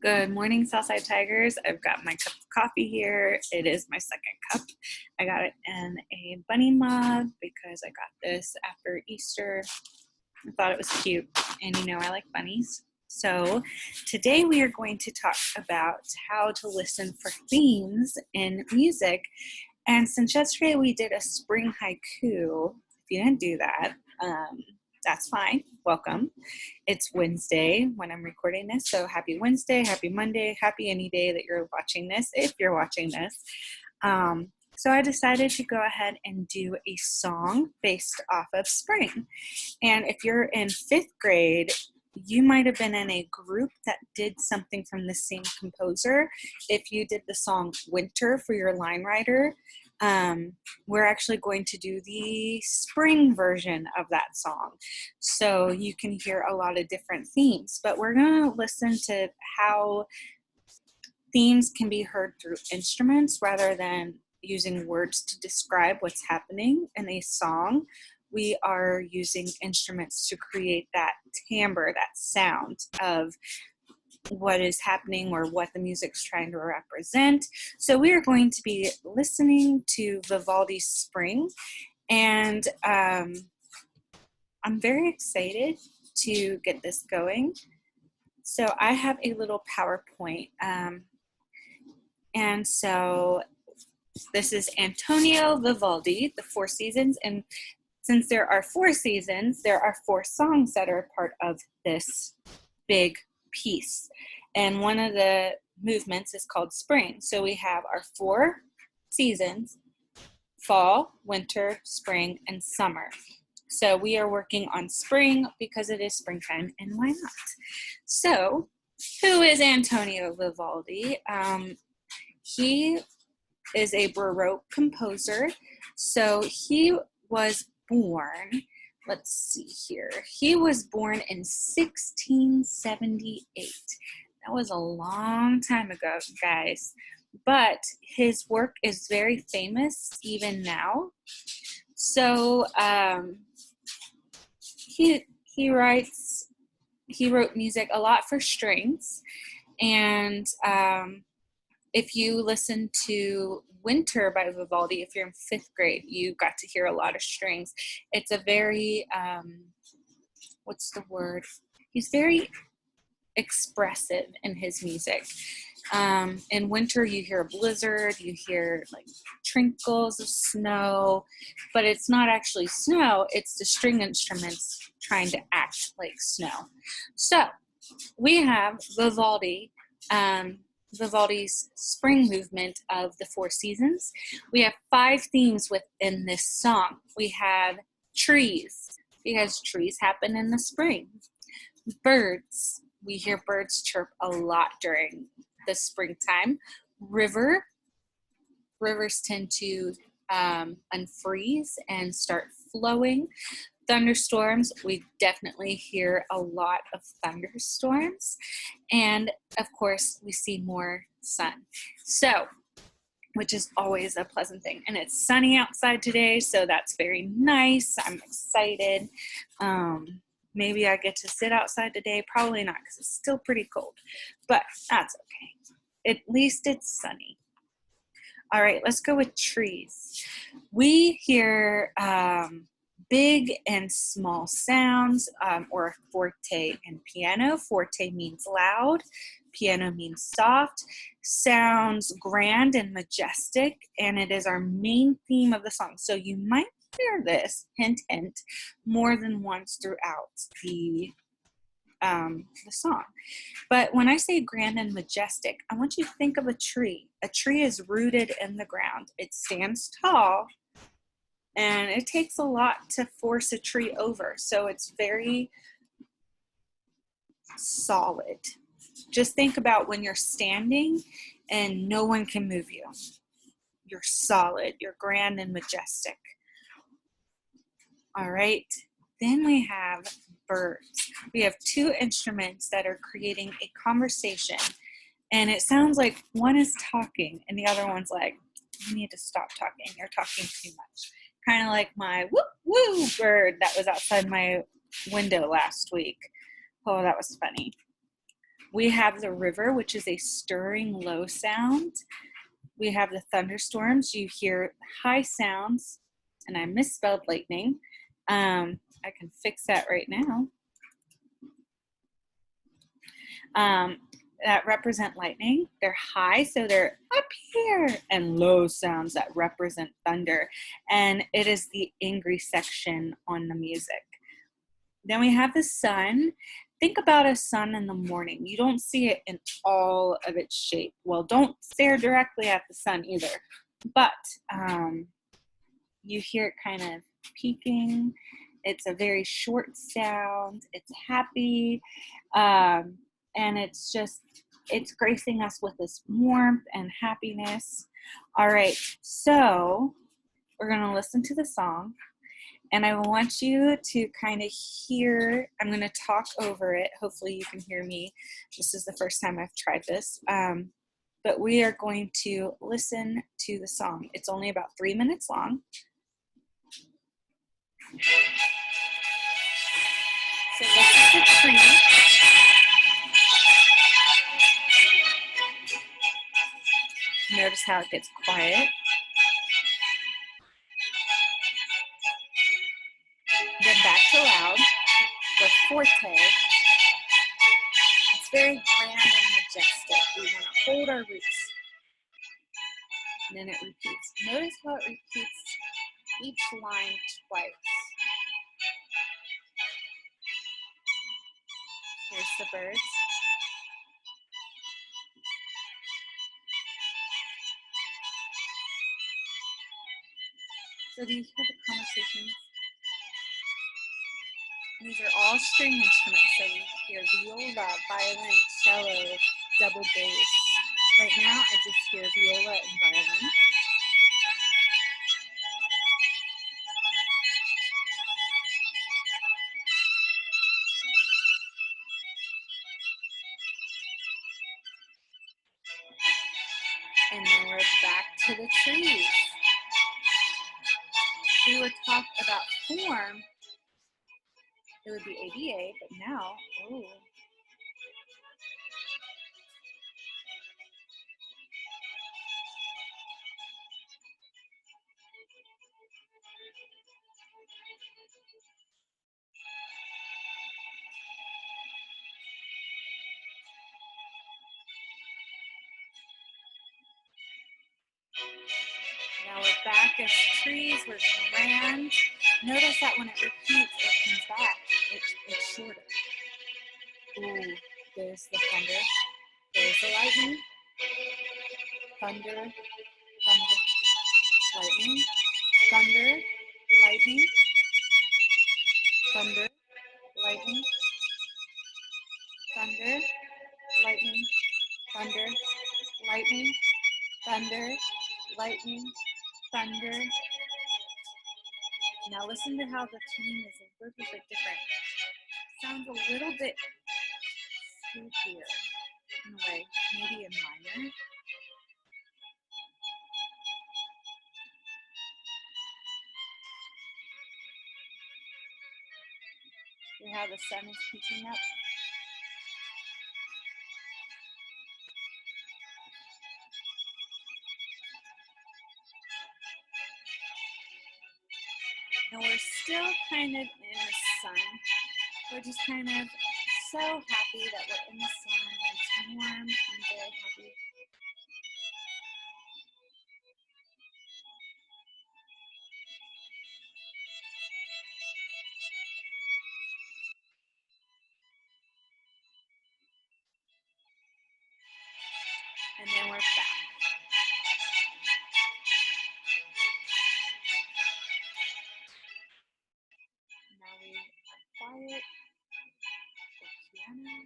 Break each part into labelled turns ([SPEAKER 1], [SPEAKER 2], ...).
[SPEAKER 1] Good morning, Southside Tigers. I've got my cup of coffee here. It is my second cup. I got it in a bunny mug because I got this after Easter. I thought it was cute, and you know I like bunnies. So today we are going to talk about how to listen for themes in music. And since yesterday we did a spring haiku, if you didn't do that, that's fine. Welcome. It's Wednesday when I'm recording this, so happy Wednesday, happy Monday, happy any day that you're watching this, if you're watching this. So I decided to go ahead and do a song based off of spring. And if you're in 5th grade, you might have been in a group that did something from the same composer. If you did the song Winter for your line writer, we're actually going to do the spring version of that song. So you can hear a lot of different themes, but we're going to listen to how themes can be heard through instruments rather than using words to describe what's happening in a song. We are using instruments to create that timbre, that sound of what is happening or what the music's trying to represent. So we are going to be listening to Vivaldi's Spring, and I'm very excited to get this going. So I have a little PowerPoint, and so this is Antonio Vivaldi, the 4 seasons, and since there are 4 seasons, there are 4 songs that are part of this big piece. And one of the movements is called spring. So we have our 4 seasons: fall, winter, spring, and summer. So we are working on spring because it is springtime, and why not? So who is Antonio Vivaldi? He is a Baroque composer. So he was born, let's see here, he was born in 1678. That was a long time ago, guys, but his work is very famous even now. So he wrote music a lot for strings, and if you listen to Winter by Vivaldi, if you're in 5th grade, you got to hear a lot of strings. It's a very, what's the word? He's very expressive in his music. In winter, you hear a blizzard, you hear like trickles of snow, but it's not actually snow, it's the string instruments trying to act like snow. So we have Vivaldi's spring movement of the 4 seasons. We have 5 themes within this song. We have trees, because trees happen in the spring. Birds, we hear birds chirp a lot during the springtime. Rivers tend to unfreeze and start flowing. Thunderstorms, we definitely hear a lot of thunderstorms. And of course, we see more sun. So, which is always a pleasant thing. And it's sunny outside today, so that's very nice. I'm excited. Maybe I get to sit outside today. Probably not, because it's still pretty cold. But that's okay. At least it's sunny. All right, let's go with trees. We hear big and small sounds, or forte and piano. Forte means loud, piano means soft. Sounds grand and majestic, and it is our main theme of the song. So you might hear this, hint, hint, more than once throughout the song. But when I say grand and majestic, I want you to think of a tree. A tree is rooted in the ground. It stands tall, and it takes a lot to force a tree over. So it's very solid. Just think about when you're standing and no one can move you. You're solid. You're grand and majestic. All right. Then we have birds. We have 2 instruments that are creating a conversation. And it sounds like one is talking and the other one's like, you need to stop talking. You're talking too much. Kind of like my whoop woo bird that was outside my window last week. Oh, that was funny. We have the river, which is a stirring low sound. We have the thunderstorms. You hear high sounds, and I misspelled lightning. I can fix that right now. That represent lightning. They're high, so they're up here, and low sounds that represent thunder. And it is the angry section on the music. Then we have the sun. Think about a sun in the morning. You don't see it in all of its shape. Well, don't stare directly at the sun either. But you hear it kind of peaking. It's a very short sound. It's happy. And it's gracing us with this warmth and happiness. All right, so we're going to listen to the song. And I want you to kind of hear, I'm going to talk over it. Hopefully you can hear me. This is the first time I've tried this. But we are going to listen to the song. It's only about 3 minutes long. So this is the tree. Notice how it gets quiet. Then back to loud with forte. It's very grand and majestic. We want to hold our roots. And then it repeats. Notice how it repeats each line twice. Here's the birds. So do you hear the conversations? These are all string instruments. So we hear viola, violin, cello, double bass. Right now I just hear viola and violin. And then we're back to the trees. We would talk about form. It would be ABA, but now, ooh. Now we're back as trees, we're grand. Notice that when it repeats, it comes back. It's shorter. Ooh, there's the thunder. There's the lightning. Thunder, thunder, lightning. Thunder, lightning. Thunder, lightning. Thunder, lightning. Thunder, lightning. Thunder, lightning. Thunder. Now listen to how the tune is a little bit different. Sounds a little bit spookier in a way, maybe in minor. See how the sun is peeking up? And we're still kind of in the sun. We're just kind of so happy that we're in the sun and it's warm and very happy. And then we're back. Now we are quiet. The piano.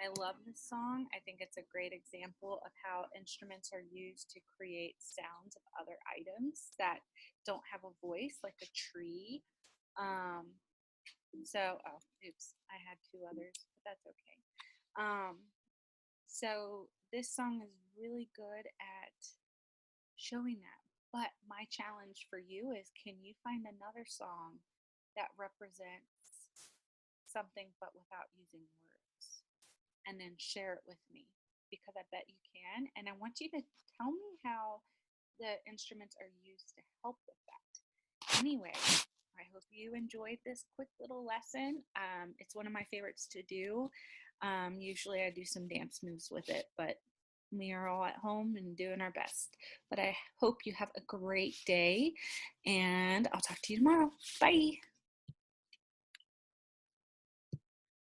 [SPEAKER 1] I love this song. I think it's a great example of how instruments are used to create sounds of other items that don't have a voice, like a tree. Oops, I had two others, but that's okay. So this song is really good at showing that But my challenge for you is, can you find another song that represents something but without using words? And then share it with me, because I bet you can. And I want you to tell me how the instruments are used to help with that. Anyway, I hope you enjoyed this quick little lesson. It's one of my favorites to do. Usually I do some dance moves with it, but we are all at home and doing our best. But I hope you have a great day, and I'll talk to you tomorrow. Bye.